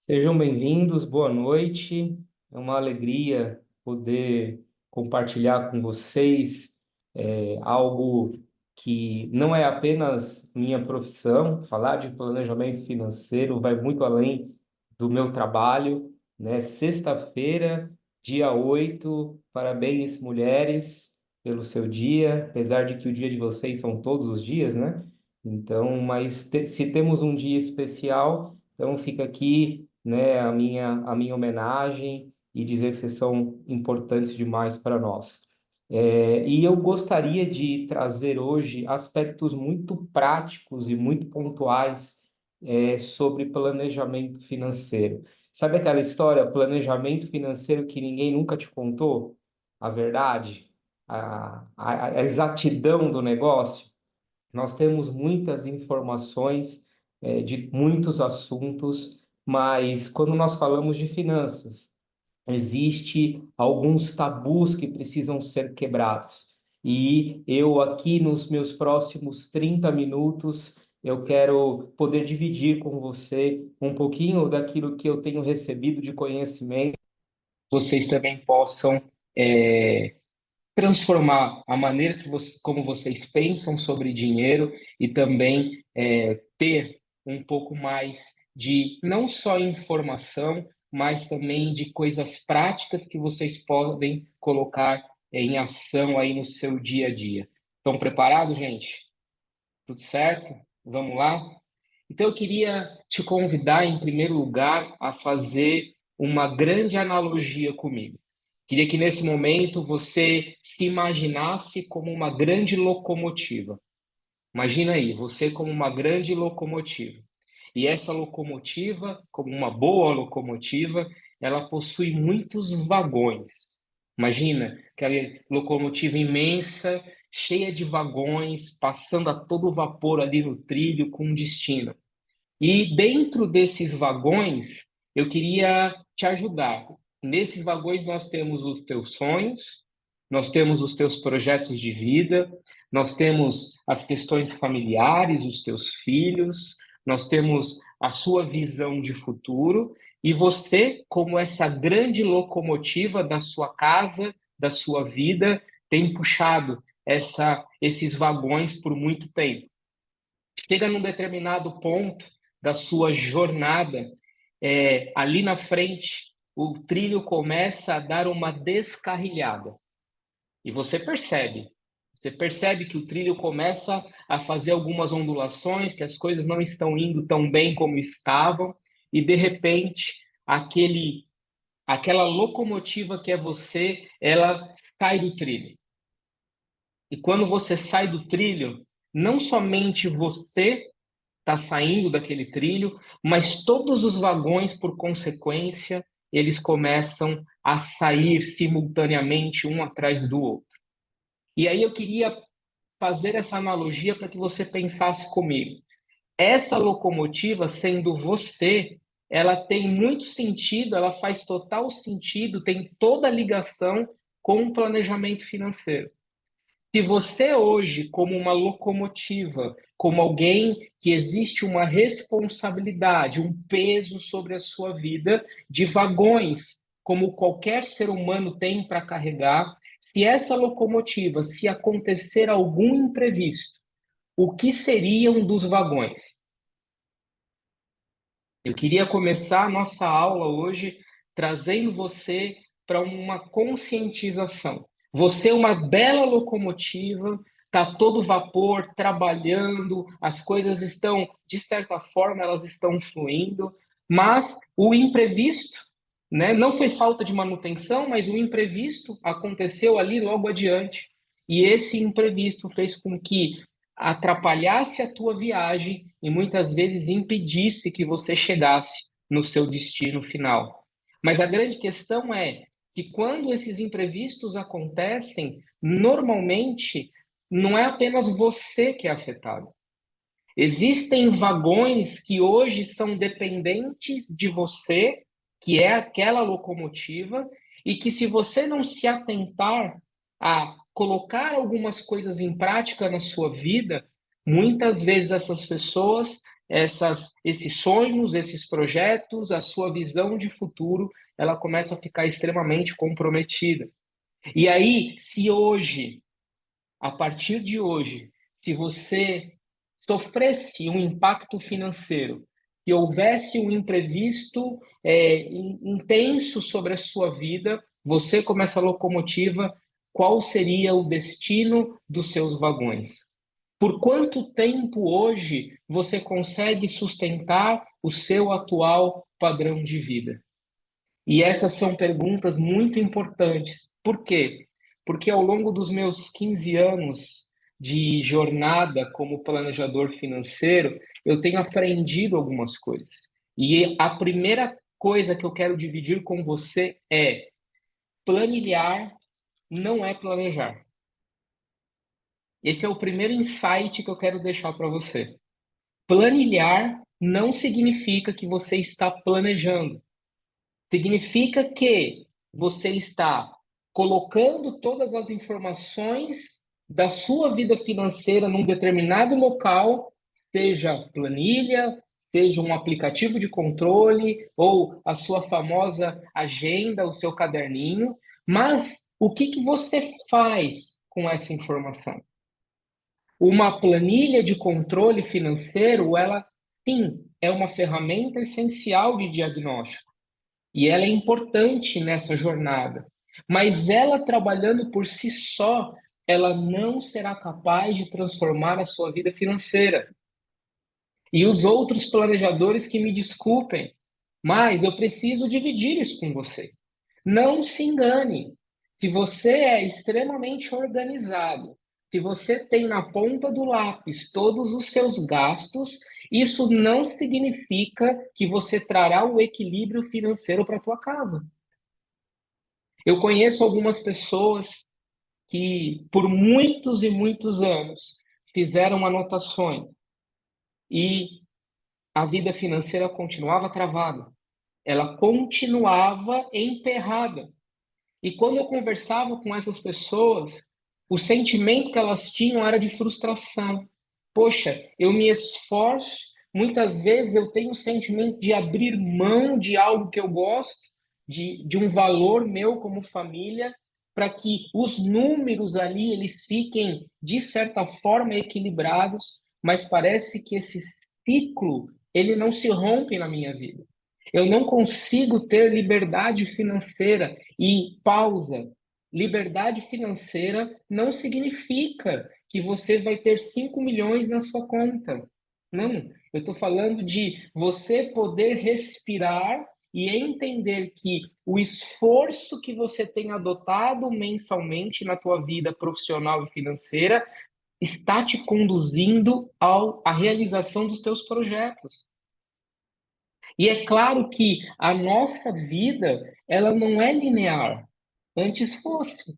Sejam bem-vindos, boa noite. É uma alegria poder compartilhar com vocês algo que não é apenas minha profissão. Falar de planejamento financeiro vai muito além do meu trabalho, né? Sexta-feira, dia 8. Parabéns, mulheres, pelo seu dia, apesar de que o dia de vocês são todos os dias, né? Então, mas se temos um dia especial, então fica aqui, né, a minha homenagem e dizer que vocês são importantes demais para nós. E eu gostaria de trazer hoje aspectos muito práticos e muito pontuais sobre planejamento financeiro. Sabe aquela história, planejamento financeiro que ninguém nunca te contou? A verdade, a exatidão do negócio? Nós temos muitas informações, de muitos assuntos, mas quando nós falamos de finanças, existe alguns tabus que precisam ser quebrados. E eu aqui nos meus próximos 30 minutos, eu quero poder dividir com você um pouquinho daquilo que eu tenho recebido de conhecimento. Vocês também possam transformar a maneira como vocês pensam sobre dinheiro e também ter um pouco mais de não só informação, mas também de coisas práticas que vocês podem colocar em ação aí no seu dia a dia. Estão preparados, gente? Tudo certo? Vamos lá? Então, eu queria te convidar, em primeiro lugar, a fazer uma grande analogia comigo. Queria que nesse momento você se imaginasse como uma grande locomotiva. Imagina aí, você como uma grande locomotiva. E essa locomotiva, como uma boa locomotiva, ela possui muitos vagões. Imagina aquela locomotiva imensa, cheia de vagões, passando a todo vapor ali no trilho com um destino. E dentro desses vagões, eu queria te ajudar. Nesses vagões nós temos os teus sonhos, nós temos os teus projetos de vida, nós temos as questões familiares, os teus filhos, nós temos a sua visão de futuro, e você, como essa grande locomotiva da sua casa, da sua vida, tem puxado esses vagões por muito tempo. Chega num determinado ponto da sua jornada, ali na frente, o trilho começa a dar uma descarrilhada. E você percebe que o trilho começa a fazer algumas ondulações, que as coisas não estão indo tão bem como estavam, e de repente, aquela locomotiva que é você, ela sai do trilho. E quando você sai do trilho, não somente você está saindo daquele trilho, mas todos os vagões, por consequência, eles começam a sair simultaneamente um atrás do outro. E aí eu queria fazer essa analogia para que você pensasse comigo. Essa locomotiva, sendo você, ela tem muito sentido, ela faz total sentido, tem toda a ligação com o planejamento financeiro. Se você hoje, como uma locomotiva, como alguém que existe uma responsabilidade, um peso sobre a sua vida, de vagões, como qualquer ser humano tem para carregar, se essa locomotiva, se acontecer algum imprevisto, o que seriam dos vagões? Eu queria começar a nossa aula hoje trazendo você para uma conscientização. Você é uma bela locomotiva, está todo vapor, trabalhando, as coisas estão, de certa forma, elas estão fluindo, mas o imprevisto, né, não foi falta de manutenção, mas o imprevisto aconteceu ali logo adiante. E esse imprevisto fez com que atrapalhasse a tua viagem e muitas vezes impedisse que você chegasse no seu destino final. Mas a grande questão é que quando esses imprevistos acontecem, normalmente não é apenas você que é afetado. Existem vagões que hoje são dependentes de você, que é aquela locomotiva, e que se você não se atentar a colocar algumas coisas em prática na sua vida, muitas vezes essas pessoas esses sonhos, esses projetos, a sua visão de futuro, ela começa a ficar extremamente comprometida. E aí, se hoje, a partir de hoje, se você sofresse um impacto financeiro, se houvesse um imprevisto intenso sobre a sua vida, você, como essa locomotiva, qual seria o destino dos seus vagões? Por quanto tempo hoje você consegue sustentar o seu atual padrão de vida? E essas são perguntas muito importantes. Por quê? Porque ao longo dos meus 15 anos de jornada como planejador financeiro, eu tenho aprendido algumas coisas. E a primeira coisa que eu quero dividir com você é: planilhar não é planejar. Esse é o primeiro insight que eu quero deixar para você. Planilhar não significa que você está planejando. Significa que você está colocando todas as informações da sua vida financeira num determinado local, seja planilha, seja um aplicativo de controle ou a sua famosa agenda, o seu caderninho, mas o que que você faz com essa informação? Uma planilha de controle financeiro, ela sim é uma ferramenta essencial de diagnóstico. E ela é importante nessa jornada. Mas ela trabalhando por si só, ela não será capaz de transformar a sua vida financeira. E os outros planejadores que me desculpem, mas eu preciso dividir isso com você. Não se engane. Se você é extremamente organizado, se você tem na ponta do lápis todos os seus gastos, isso não significa que você trará o equilíbrio financeiro para a tua casa. Eu conheço algumas pessoas que, por muitos e muitos anos, fizeram anotações e a vida financeira continuava travada, ela continuava emperrada. E quando eu conversava com essas pessoas, o sentimento que elas tinham era de frustração. Poxa, eu me esforço, muitas vezes eu tenho o sentimento de abrir mão de algo que eu gosto, de um valor meu como família, para que os números ali eles fiquem, de certa forma, equilibrados, mas parece que esse ciclo ele não se rompe na minha vida. Eu não consigo ter liberdade financeira e pausa. Liberdade financeira não significa que você vai ter 5 milhões na sua conta. Não, eu estou falando de você poder respirar e entender que o esforço que você tem adotado mensalmente na tua vida profissional e financeira está te conduzindo à realização dos teus projetos. E é claro que a nossa vida, ela não é linear. Antes fosse,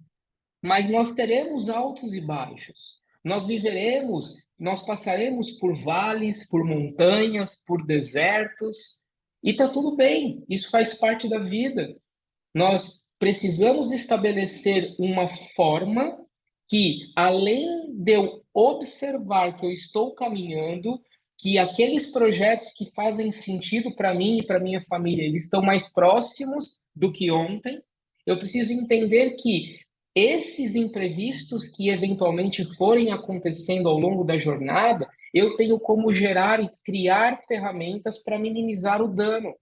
mas nós teremos altos e baixos. Nós viveremos, nós passaremos por vales, por montanhas, por desertos, e tá tudo bem, isso faz parte da vida. Nós precisamos estabelecer uma forma que, além de eu observar que eu estou caminhando, que aqueles projetos que fazem sentido para mim e para minha família, eles estão mais próximos do que ontem. Eu preciso entender que esses imprevistos que eventualmente forem acontecendo ao longo da jornada, eu tenho como gerar e criar ferramentas para minimizar o dano.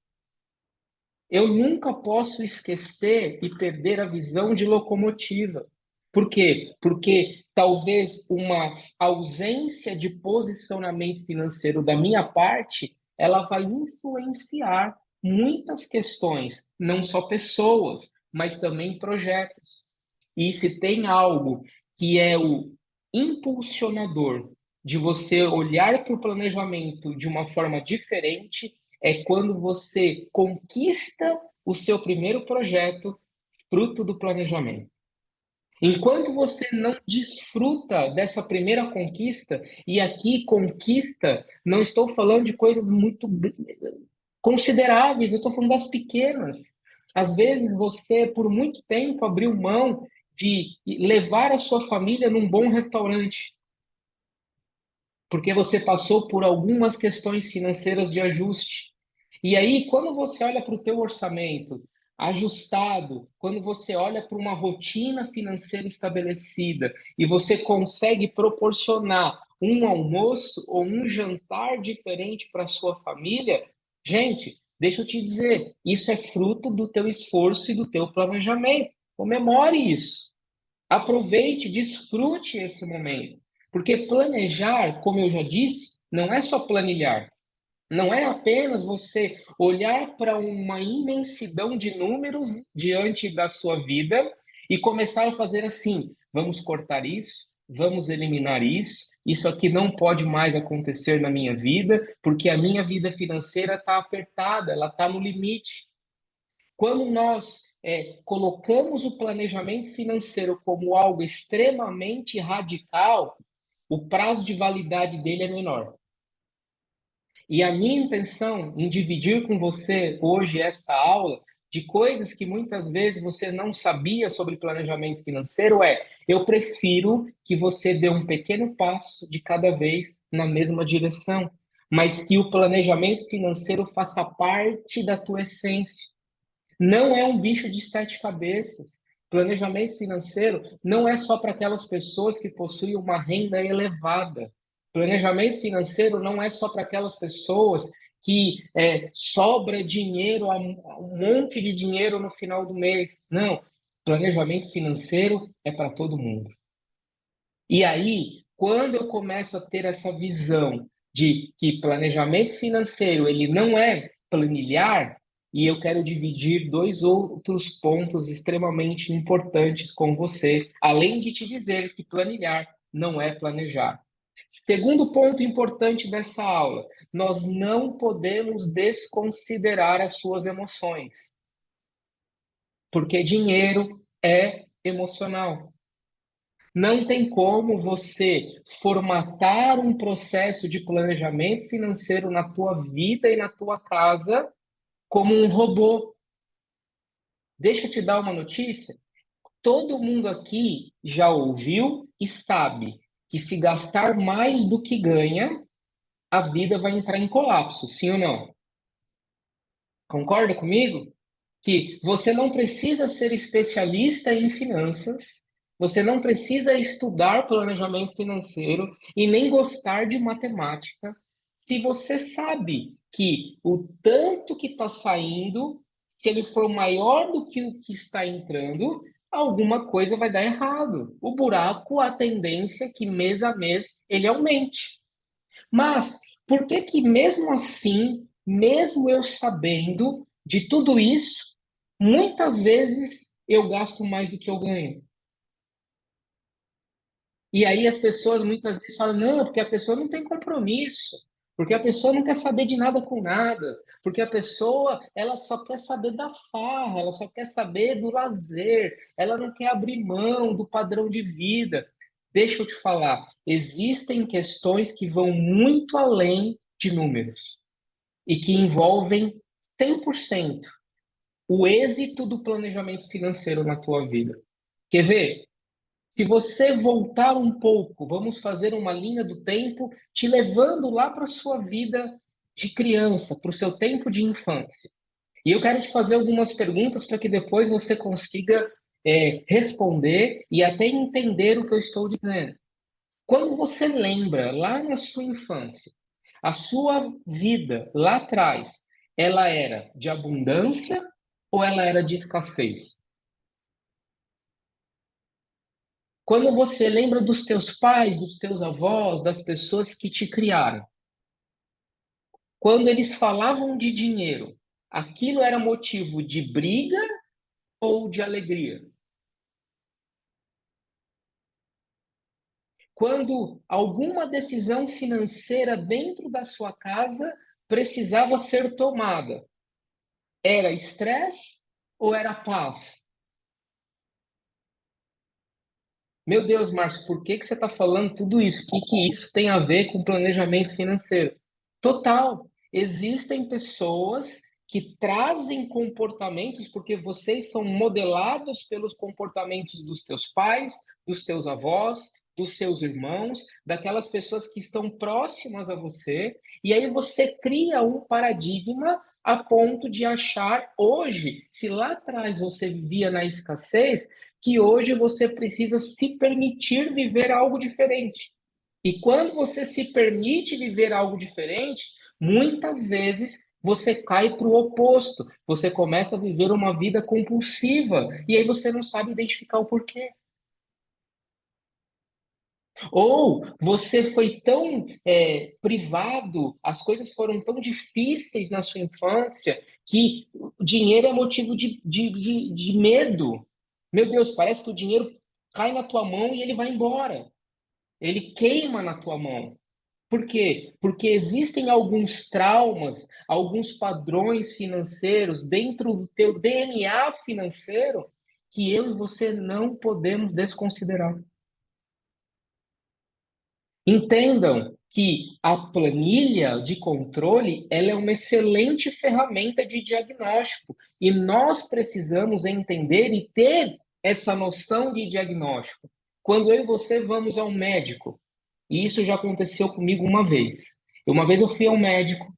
Eu nunca posso esquecer e perder a visão de locomotiva. Por quê? Porque talvez uma ausência de posicionamento financeiro da minha parte, ela vai influenciar muitas questões, não só pessoas, mas também projetos. E se tem algo que é o impulsionador de você olhar para o planejamento de uma forma diferente, é quando você conquista o seu primeiro projeto, fruto do planejamento. Enquanto você não desfruta dessa primeira conquista, e aqui conquista, não estou falando de coisas muito consideráveis, eu estou falando das pequenas. Às vezes você, por muito tempo, abriu mão de levar a sua família num bom restaurante. porque você passou por algumas questões financeiras de ajuste. E aí, quando você olha para o teu orçamento ajustado, quando você olha para uma rotina financeira estabelecida e você consegue proporcionar um almoço ou um jantar diferente para a sua família, gente, deixa eu te dizer, isso é fruto do teu esforço e do teu planejamento. Comemore isso. Aproveite, desfrute esse momento. Porque planejar, como eu já disse, não é só planilhar. Não é apenas você olhar para uma imensidão de números diante da sua vida e começar a fazer assim: vamos cortar isso, vamos eliminar isso, isso aqui não pode mais acontecer na minha vida, porque a minha vida financeira está apertada, ela está no limite. Quando nós colocamos o planejamento financeiro como algo extremamente radical, o prazo de validade dele é menor. E a minha intenção em dividir com você hoje essa aula de coisas que muitas vezes você não sabia sobre planejamento financeiro eu prefiro que você dê um pequeno passo de cada vez na mesma direção, mas que o planejamento financeiro faça parte da tua essência. Não é um bicho de sete cabeças. Planejamento financeiro não é só para aquelas pessoas que possuem uma renda elevada. Planejamento financeiro não é só para aquelas pessoas que sobra dinheiro, um monte de dinheiro no final do mês. Não. Planejamento financeiro é para todo mundo. E aí, quando eu começo a ter essa visão de que planejamento financeiro ele não é planilhar, e eu quero dividir dois outros pontos extremamente importantes com você, além de te dizer que planilhar não é planejar. Segundo ponto importante dessa aula, nós não podemos desconsiderar as suas emoções, porque dinheiro é emocional. Não tem como você formatar um processo de planejamento financeiro na tua vida e na tua casa como um robô. Deixa eu te dar uma notícia. Todo mundo aqui já ouviu e sabe que se gastar mais do que ganha, a vida vai entrar em colapso, sim ou não? Concorda comigo? Que você não precisa ser especialista em finanças, você não precisa estudar planejamento financeiro e nem gostar de matemática, se você sabe que o tanto que está saindo, se ele for maior do que o que está entrando, alguma coisa vai dar errado. O buraco, a tendência é que mês a mês ele aumente. Mas por que que mesmo assim, mesmo eu sabendo de tudo isso, muitas vezes eu gasto mais do que eu ganho? E aí as pessoas muitas vezes falam, não, porque a pessoa não tem compromisso, porque a pessoa não quer saber de nada com nada, porque a pessoa, ela só quer saber da farra, ela só quer saber do lazer, ela não quer abrir mão do padrão de vida. Deixa eu te falar, existem questões que vão muito além de números e que envolvem 100% o êxito do planejamento financeiro na tua vida. Quer ver? Se você voltar um pouco, vamos fazer uma linha do tempo, te levando lá para a sua vida de criança, para o seu tempo de infância. E eu quero te fazer algumas perguntas para que depois você consiga responder e até entender o que eu estou dizendo. Quando você lembra lá na sua infância, a sua vida lá atrás, ela era de abundância ou ela era de escassez? Quando você lembra dos teus pais, dos teus avós, das pessoas que te criaram, quando eles falavam de dinheiro, aquilo era motivo de briga ou de alegria? Quando alguma decisão financeira dentro da sua casa precisava ser tomada, era estresse ou era paz? Meu Deus, Márcio, por que que você está falando tudo isso? O que que isso tem a ver com planejamento financeiro? Total. Existem pessoas que trazem comportamentos, porque vocês são modelados pelos comportamentos dos teus pais, dos teus avós, dos seus irmãos, daquelas pessoas que estão próximas a você, e aí você cria um paradigma a ponto de achar hoje, se lá atrás você vivia na escassez, que hoje você precisa se permitir viver algo diferente. E quando você se permite viver algo diferente, muitas vezes você cai para o oposto. Você começa a viver uma vida compulsiva e aí você não sabe identificar o porquê. Ou você foi tão privado, as coisas foram tão difíceis na sua infância que o dinheiro é motivo de medo. Meu Deus, parece que o dinheiro cai na tua mão e ele vai embora. Ele queima na tua mão. Por quê? Porque existem alguns traumas, alguns padrões financeiros dentro do teu DNA financeiro que eu e você não podemos desconsiderar. Entendam que a planilha de controle, ela é uma excelente ferramenta de diagnóstico e nós precisamos entender e ter essa noção de diagnóstico. Quando eu e você vamos ao médico, e isso já aconteceu comigo uma vez. Uma vez eu fui ao médico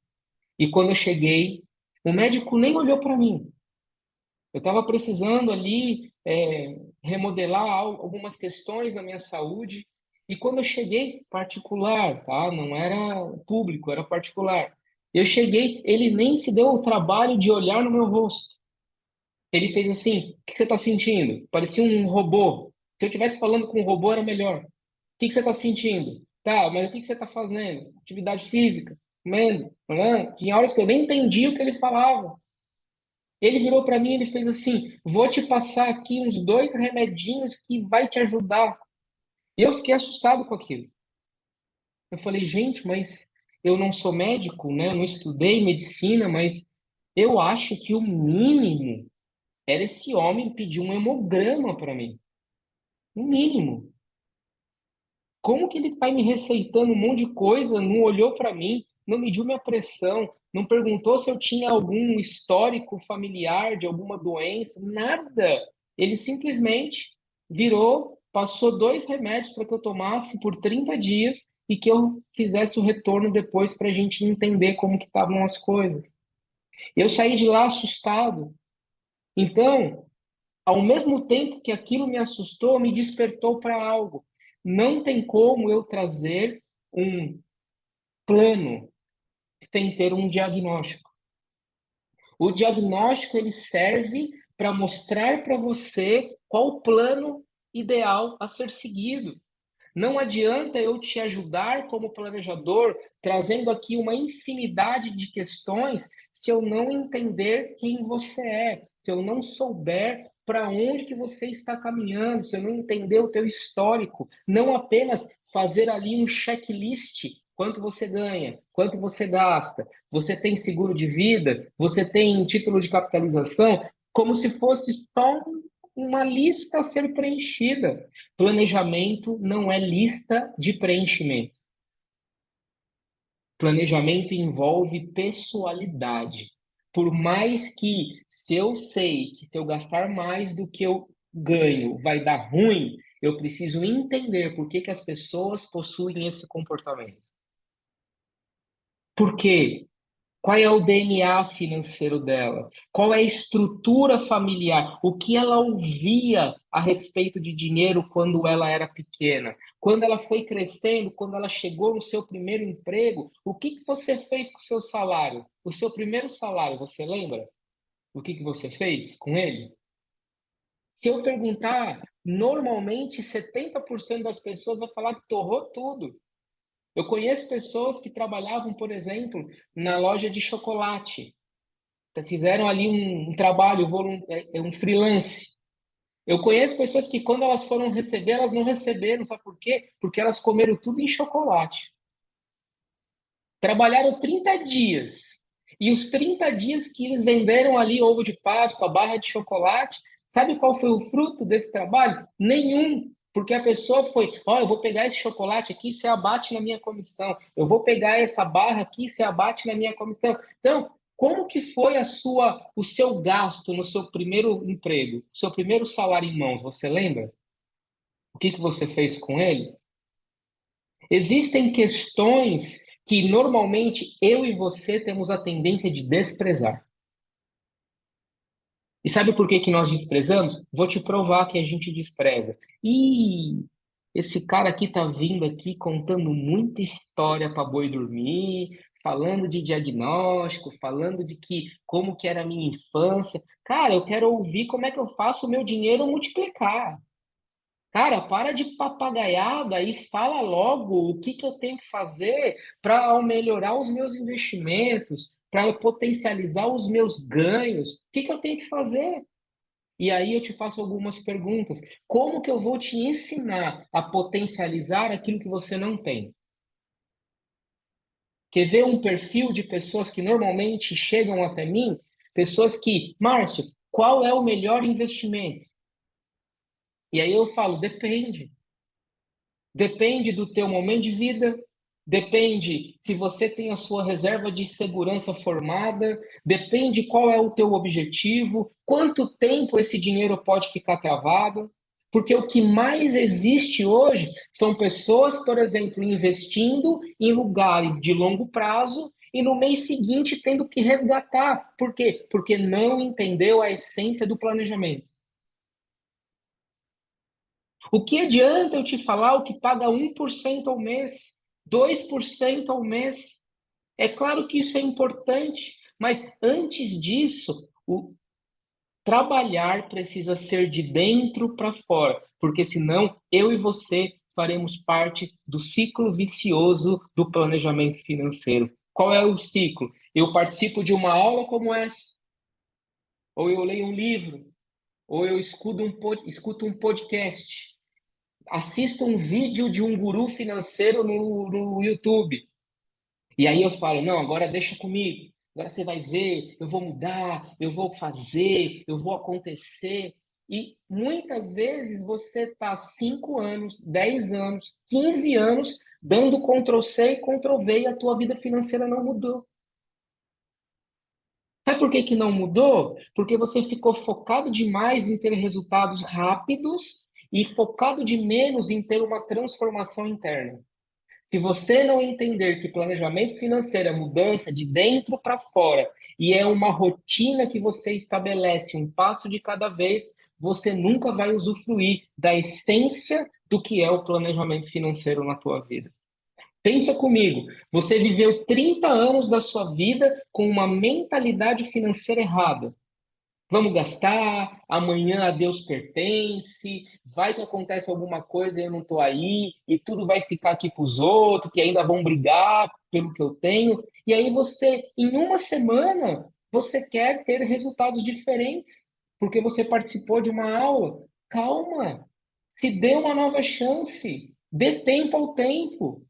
e quando eu cheguei, o médico nem olhou para mim. Eu estava precisando ali remodelar algumas questões na minha saúde. E quando eu cheguei, particular, tá? Não era público, era particular. Eu cheguei, ele nem se deu o trabalho de olhar no meu rosto. Ele fez assim: o que você está sentindo? Parecia um robô. Se eu estivesse falando com um robô, era melhor. O que você está sentindo? Tá, mas o que você está fazendo? Atividade física, comendo, não? Tinha horas que eu nem entendi o que ele falava. Ele virou para mim e ele fez assim: vou te passar aqui uns dois remedinhos que vai te ajudar. E eu fiquei assustado com aquilo. Eu falei, gente, mas eu não sou médico, né? Eu não estudei medicina, mas eu acho que o mínimo era esse homem pedir um hemograma para mim. O mínimo. Como que ele vai me receitando um monte de coisa, não olhou para mim, não mediu minha pressão, não perguntou se eu tinha algum histórico familiar de alguma doença, nada. Ele simplesmente virou, passou dois remédios para que eu tomasse por 30 dias e que eu fizesse o retorno depois para a gente entender como que estavam as coisas. Eu saí de lá assustado. Então, ao mesmo tempo que aquilo me assustou, me despertou para algo. Não tem como eu trazer um plano sem ter um diagnóstico. O diagnóstico ele serve para mostrar para você qual o plano ideal a ser seguido. Não adianta eu te ajudar como planejador, trazendo aqui uma infinidade de questões, se eu não entender quem você é, se eu não souber para onde que você está caminhando, se eu não entender o teu histórico, não apenas fazer ali um checklist, quanto você ganha, quanto você gasta, você tem seguro de vida, você tem título de capitalização, como se fosse só uma lista a ser preenchida. Planejamento não é lista de preenchimento. Planejamento envolve pessoalidade. Por mais que, se eu sei que se eu gastar mais do que eu ganho vai dar ruim, eu preciso entender por que que as pessoas possuem esse comportamento. Por quê? Qual é o DNA financeiro dela? Qual é a estrutura familiar? O que ela ouvia a respeito de dinheiro quando ela era pequena? Quando ela foi crescendo, quando ela chegou no seu primeiro emprego, o que que você fez com o seu salário? O seu primeiro salário, você lembra? O que que você fez com ele? Se eu perguntar, normalmente 70% das pessoas vai falar que torrou tudo. Eu conheço pessoas que trabalhavam, por exemplo, na loja de chocolate. Fizeram ali um trabalho, um freelance. Eu conheço pessoas que, quando elas foram receber, elas não receberam, sabe por quê? Porque elas comeram tudo em chocolate. Trabalharam 30 dias. E os 30 dias que eles venderam ali ovo de Páscoa, barra de chocolate, sabe qual foi o fruto desse trabalho? Nenhum. Porque a pessoa foi, ó, eu vou pegar esse chocolate aqui, você abate na minha comissão. Eu vou pegar essa barra aqui, você abate na minha comissão. Então, como que foi o seu gasto no seu primeiro emprego, seu primeiro salário em mãos? Você lembra? O que que você fez com ele? Existem questões que normalmente eu e você temos a tendência de desprezar. E sabe por que que nós desprezamos? Vou te provar que a gente despreza. Ih, esse cara aqui tá vindo aqui contando muita história para boi dormir, falando de diagnóstico, falando de que como que era a minha infância. Cara, eu quero ouvir como é que eu faço o meu dinheiro multiplicar. Cara, para de papagaiada e fala logo o que que eu tenho que fazer para melhorar os meus investimentos, para eu potencializar os meus ganhos. O que que eu tenho que fazer? E aí eu te faço algumas perguntas. Como que eu vou te ensinar a potencializar aquilo que você não tem? Quer ver um perfil de pessoas que normalmente chegam até mim? Pessoas que, Márcio, qual é o melhor investimento? E aí eu falo, depende. Depende do teu momento de vida, depende se você tem a sua reserva de segurança formada, depende qual é o teu objetivo, quanto tempo esse dinheiro pode ficar travado, porque o que mais existe hoje são pessoas, por exemplo, investindo em lugares de longo prazo e no mês seguinte tendo que resgatar. Por quê? Porque não entendeu a essência do planejamento. O que adianta eu te falar o que paga 1% ao mês, 2% ao mês? É claro que isso é importante, mas antes disso, o trabalhar precisa ser de dentro para fora, porque senão eu e você faremos parte do ciclo vicioso do planejamento financeiro. Qual é o ciclo? Eu participo de uma aula como essa, ou eu leio um livro, ou eu escuto um podcast. Assisto um vídeo de um guru financeiro no YouTube. E aí eu falo, não, agora deixa comigo. Agora você vai ver, eu vou mudar, eu vou fazer, eu vou acontecer. E muitas vezes você está 5 anos, 10 anos, 15 anos dando Ctrl+C e Ctrl+V e a tua vida financeira não mudou. Sabe por que que não mudou? Porque você ficou focado demais em ter resultados rápidos e focado de menos em ter uma transformação interna. Se você não entender que planejamento financeiro é mudança de dentro para fora e é uma rotina que você estabelece um passo de cada vez, você nunca vai usufruir da essência do que é o planejamento financeiro na tua vida. Pensa comigo, você viveu 30 anos da sua vida com uma mentalidade financeira errada. Vamos gastar, amanhã a Deus pertence, vai que acontece alguma coisa e eu não estou aí, e tudo vai ficar aqui para os outros, que ainda vão brigar pelo que eu tenho. E aí você, em uma semana, você quer ter resultados diferentes, porque você participou de uma aula. Calma, se dê uma nova chance, dê tempo ao tempo.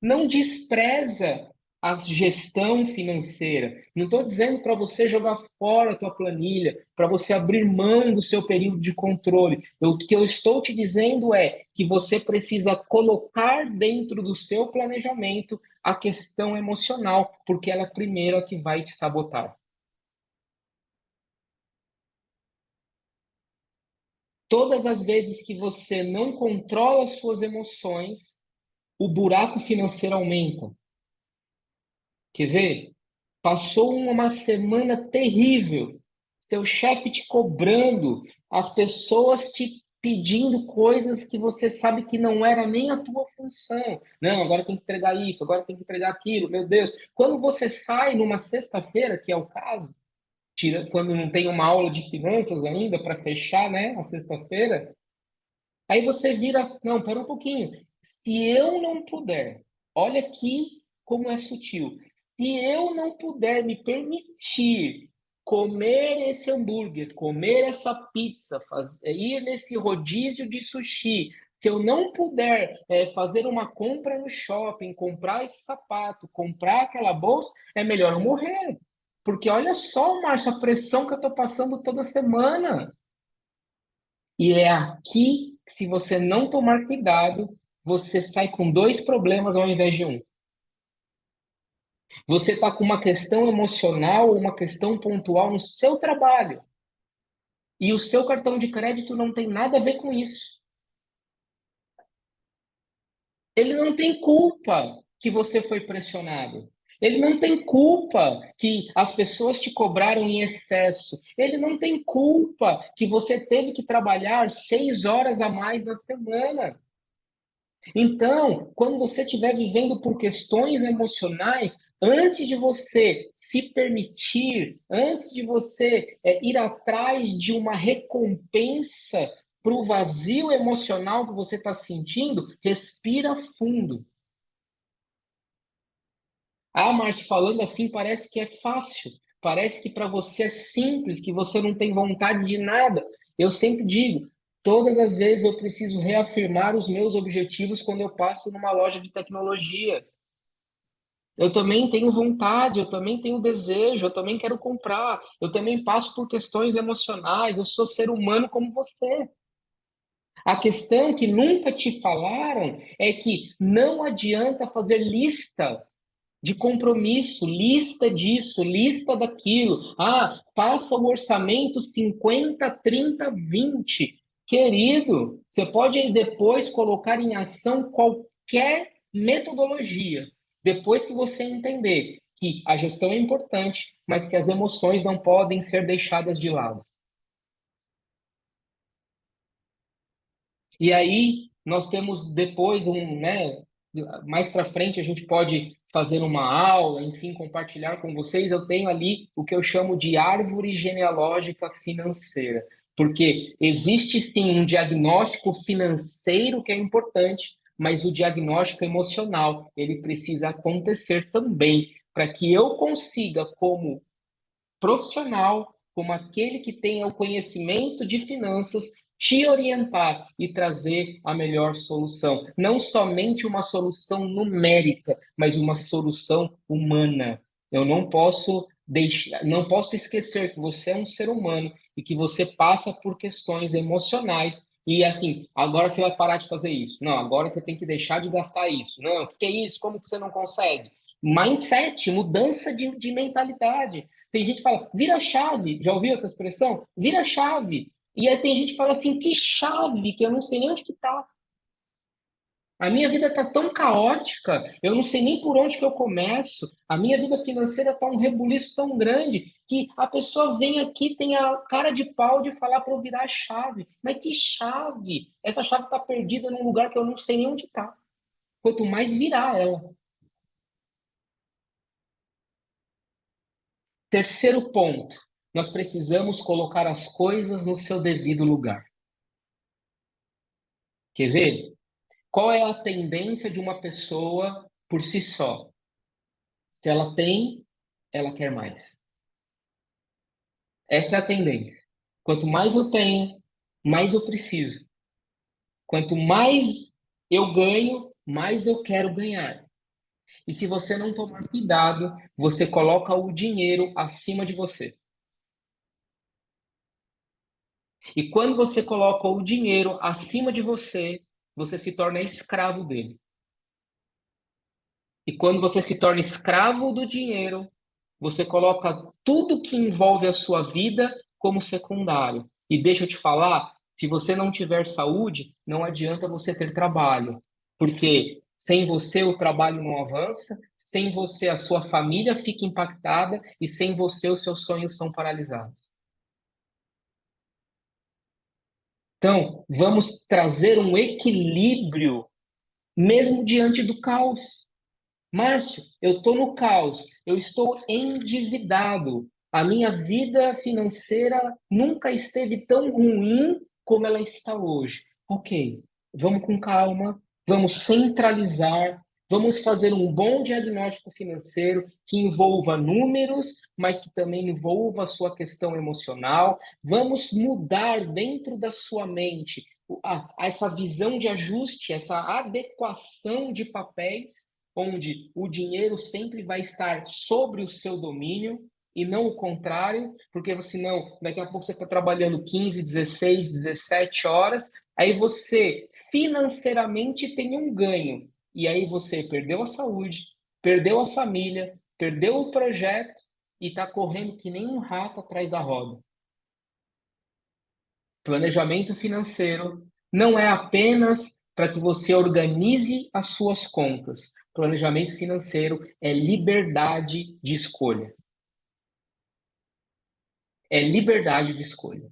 Não despreza a gestão financeira. Não estou dizendo para você jogar fora a tua planilha, para você abrir mão do seu período de controle. O que eu estou te dizendo é que você precisa colocar dentro do seu planejamento a questão emocional, porque ela é a primeira que vai te sabotar. Todas as vezes que você não controla as suas emoções, o buraco financeiro aumenta. Quer ver? Passou uma semana terrível, seu chefe te cobrando, as pessoas te pedindo coisas que você sabe que não era nem a tua função. Não, agora tem que entregar isso, agora tem que entregar aquilo, meu Deus. Quando você sai numa sexta-feira, que é o caso, quando não tem uma aula de finanças ainda para fechar, né, a sexta-feira, aí você vira, não, pera um pouquinho. Se eu não puder, olha aqui como é sutil. Se eu não puder me permitir comer esse hambúrguer, comer essa pizza, ir nesse rodízio de sushi, se eu não puder fazer uma compra no shopping, comprar esse sapato, comprar aquela bolsa, é melhor eu morrer. Porque olha só, Márcio, a pressão que eu estou passando toda semana. E é aqui que, se você não tomar cuidado, você sai com dois problemas ao invés de um. Você está com uma questão emocional, uma questão pontual no seu trabalho. E o seu cartão de crédito não tem nada a ver com isso. Ele não tem culpa que você foi pressionado. Ele não tem culpa que as pessoas te cobraram em excesso. Ele não tem culpa que você teve que trabalhar 6 horas a mais na semana. Então, quando você estiver vivendo por questões emocionais, antes de você se permitir, antes de você ir atrás de uma recompensa para o vazio emocional que você está sentindo, respira fundo. Ah, Márcio, falando assim parece que é fácil, parece que para você é simples, que você não tem vontade de nada. Eu sempre digo, todas as vezes eu preciso reafirmar os meus objetivos quando eu passo numa loja de tecnologia. Eu também tenho vontade, eu também tenho desejo, eu também quero comprar, eu também passo por questões emocionais, eu sou ser humano como você. A questão que nunca te falaram é que não adianta fazer lista de compromisso, lista disso, lista daquilo. Ah, faça o orçamento 50, 30, 20. Querido, você pode depois colocar em ação qualquer metodologia, depois que você entender que a gestão é importante, mas que as emoções não podem ser deixadas de lado. E aí nós temos depois mais para frente a gente pode fazer uma aula, enfim, compartilhar com vocês. Eu tenho ali o que eu chamo de árvore genealógica financeira, porque existe sim um diagnóstico financeiro que é importante, mas o diagnóstico emocional, ele precisa acontecer também para que eu consiga, como profissional, como aquele que tenha o conhecimento de finanças, te orientar e trazer a melhor solução. Não somente uma solução numérica, mas uma solução humana. Eu não posso deixar, não posso esquecer que você é um ser humano e que você passa por questões emocionais. E assim, agora você vai parar de fazer isso. Não, agora você tem que deixar de gastar isso. Não, o que é isso? Como que você não consegue? Mindset, mudança de mentalidade. Tem gente que fala, vira chave. Já ouviu essa expressão? Vira chave. E aí tem gente que fala assim, que chave, que eu não sei nem onde que tá. A minha vida tá tão caótica, eu não sei nem por onde que eu começo. A minha vida financeira tá um rebuliço tão grande que a pessoa vem aqui, tem a cara de pau de falar para eu virar a chave. Mas que chave? Essa chave tá perdida num lugar que eu não sei nem onde tá. Quanto mais virar ela. Terceiro ponto, nós precisamos colocar as coisas no seu devido lugar. Quer ver? Qual é a tendência de uma pessoa por si só? Se ela tem, ela quer mais. Essa é a tendência. Quanto mais eu tenho, mais eu preciso. Quanto mais eu ganho, mais eu quero ganhar. E se você não tomar cuidado, você coloca o dinheiro acima de você. E quando você coloca o dinheiro acima de você, você se torna escravo dele. E quando você se torna escravo do dinheiro, você coloca tudo que envolve a sua vida como secundário. E deixa eu te falar, se você não tiver saúde, não adianta você ter trabalho, porque sem você o trabalho não avança, sem você a sua família fica impactada e sem você os seus sonhos são paralisados. Então, vamos trazer um equilíbrio mesmo diante do caos. Márcio, eu estou no caos, eu estou endividado. A minha vida financeira nunca esteve tão ruim como ela está hoje. Ok, vamos com calma, vamos centralizar, vamos fazer um bom diagnóstico financeiro que envolva números, mas que também envolva a sua questão emocional. Vamos mudar dentro da sua mente essa visão de ajuste, essa adequação de papéis onde o dinheiro sempre vai estar sobre o seu domínio e não o contrário, porque senão daqui a pouco você está trabalhando 15, 16, 17 horas, aí você financeiramente tem um ganho, e aí você perdeu a saúde, perdeu a família, perdeu o projeto e está correndo que nem um rato atrás da roda. Planejamento financeiro não é apenas para que você organize as suas contas. Planejamento financeiro é liberdade de escolha. É liberdade de escolha.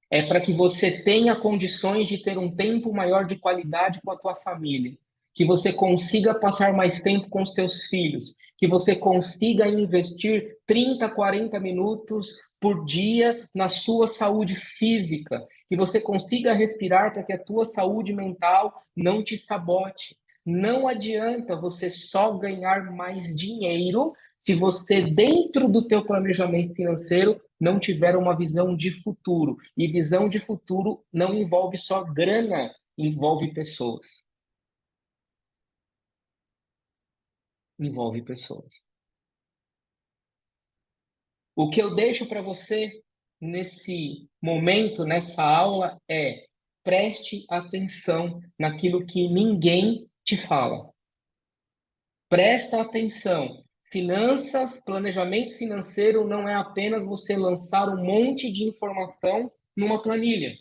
É para que você tenha condições de ter um tempo maior de qualidade com a tua família, que você consiga passar mais tempo com os teus filhos, que você consiga investir 30, 40 minutos por dia na sua saúde física, que você consiga respirar para que a tua saúde mental não te sabote. Não adianta você só ganhar mais dinheiro se você, dentro do teu planejamento financeiro, não tiver uma visão de futuro. E visão de futuro não envolve só grana, envolve pessoas. Envolve pessoas. O que eu deixo para você nesse momento, nessa aula, é preste atenção naquilo que ninguém te fala. Presta atenção. Finanças, planejamento financeiro não é apenas você lançar um monte de informação numa planilha.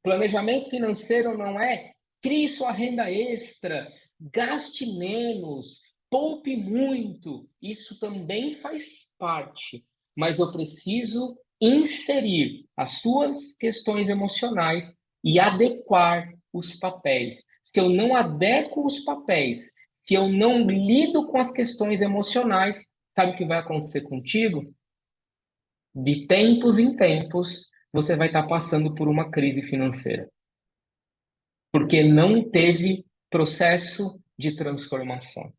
Planejamento financeiro não é crie sua renda extra, gaste menos, poupe muito. Isso também faz parte, mas eu preciso inserir as suas questões emocionais e adequar os papéis. Se eu não adequo os papéis, se eu não lido com as questões emocionais, sabe o que vai acontecer contigo? De tempos em tempos, você vai estar passando por uma crise financeira porque não teve processo de transformação.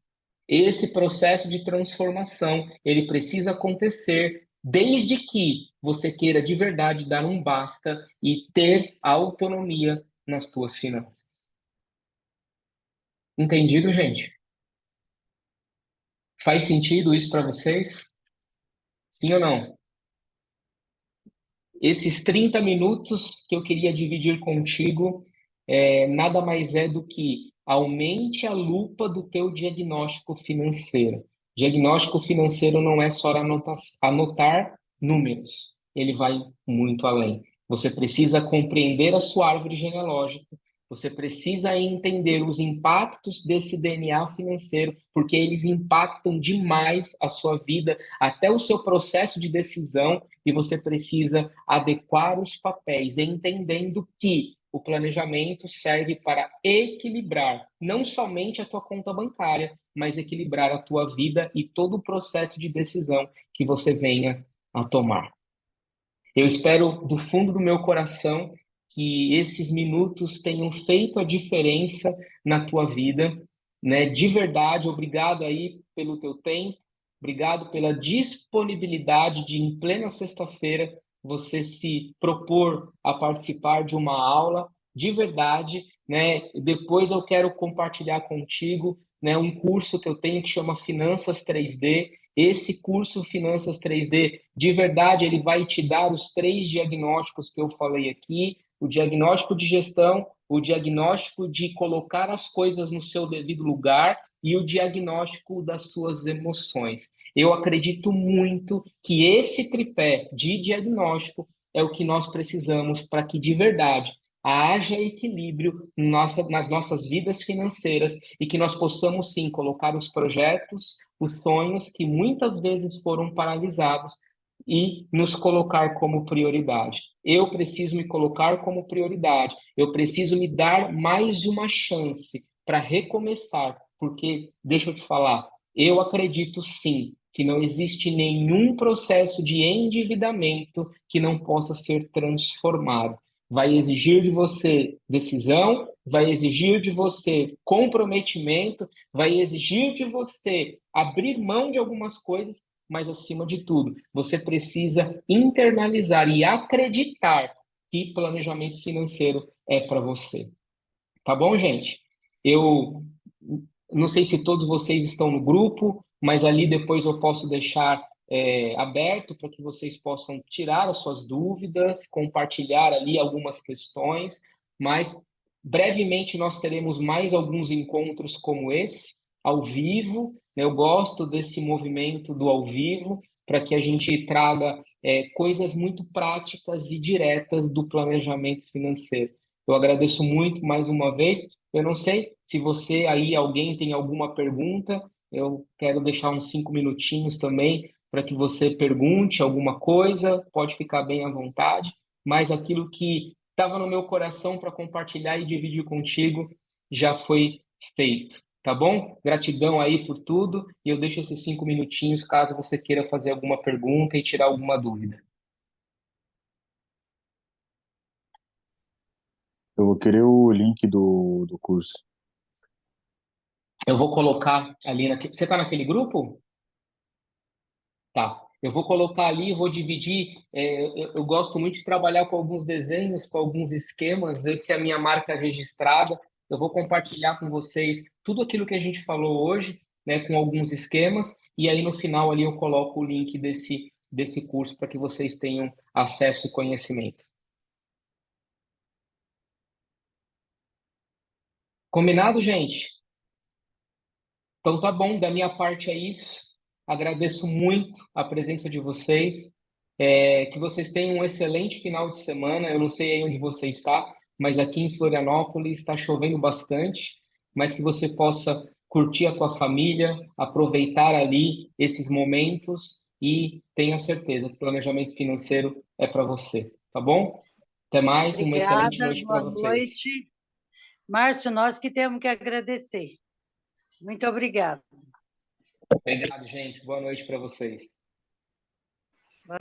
Esse processo de transformação, ele precisa acontecer desde que você queira de verdade dar um basta e ter autonomia nas tuas finanças. Entendido, gente? Faz sentido isso para vocês? Sim ou não? Esses 30 minutos que eu queria dividir contigo nada mais é do que aumente a lupa do teu diagnóstico financeiro. Diagnóstico financeiro não é só anotar números, ele vai muito além. Você precisa compreender a sua árvore genealógica, você precisa entender os impactos desse DNA financeiro, porque eles impactam demais a sua vida, até o seu processo de decisão, e você precisa adequar os papéis, entendendo que o planejamento serve para equilibrar não somente a tua conta bancária, mas equilibrar a tua vida e todo o processo de decisão que você venha a tomar. Eu espero do fundo do meu coração que esses minutos tenham feito a diferença na tua vida, né? De verdade, obrigado aí pelo teu tempo, obrigado pela disponibilidade de em plena sexta-feira você se propor a participar de uma aula de verdade, né? Depois eu quero compartilhar contigo, né, um curso que eu tenho que chama Finanças 3D. Esse curso Finanças 3D, de verdade, ele vai te dar os 3 diagnósticos que eu falei aqui: o diagnóstico de gestão, o diagnóstico de colocar as coisas no seu devido lugar e o diagnóstico das suas emoções. Eu acredito muito que esse tripé de diagnóstico é o que nós precisamos para que, de verdade, haja equilíbrio nas nossas vidas financeiras e que nós possamos, sim, colocar os projetos, os sonhos que muitas vezes foram paralisados e nos colocar como prioridade. Eu preciso me colocar como prioridade. Eu preciso me dar mais uma chance para recomeçar, porque, deixa eu te falar, eu acredito sim que não existe nenhum processo de endividamento que não possa ser transformado. Vai exigir de você decisão, vai exigir de você comprometimento, vai exigir de você abrir mão de algumas coisas, mas acima de tudo, você precisa internalizar e acreditar que planejamento financeiro é para você. Tá bom, gente? Eu não sei se todos vocês estão no grupo, mas ali depois eu posso deixar aberto para que vocês possam tirar as suas dúvidas, compartilhar ali algumas questões, mas brevemente nós teremos mais alguns encontros como esse, ao vivo, né? Eu gosto desse movimento do ao vivo, para que a gente traga coisas muito práticas e diretas do planejamento financeiro. Eu agradeço muito mais uma vez. Eu não sei se você aí, alguém tem alguma pergunta, eu quero deixar uns 5 minutinhos também para que você pergunte alguma coisa, pode ficar bem à vontade, mas aquilo que estava no meu coração para compartilhar e dividir contigo já foi feito, tá bom? Gratidão aí por tudo, e eu deixo esses 5 minutinhos caso você queira fazer alguma pergunta e tirar alguma dúvida. Eu vou querer o link do curso. Eu vou colocar ali naquele. Você está naquele grupo? Tá. Eu vou colocar ali, vou dividir. Eu gosto muito de trabalhar com alguns desenhos, com alguns esquemas. Essa é a minha marca registrada. Eu vou compartilhar com vocês tudo aquilo que a gente falou hoje, né, com alguns esquemas. E aí no final ali eu coloco o link desse curso para que vocês tenham acesso e conhecimento. Combinado, gente? Então tá bom, da minha parte é isso. Agradeço muito a presença de vocês. Que vocês tenham um excelente final de semana. Eu não sei aí onde você está, mas aqui em Florianópolis está chovendo bastante, mas que você possa curtir a tua família, aproveitar ali esses momentos e tenha certeza que o planejamento financeiro é para você, tá bom? Até mais, uma excelente Obrigada, noite para boa vocês. noite. Márcio, nós que temos que agradecer. Muito obrigada. Obrigado, gente. Boa noite para vocês. Boa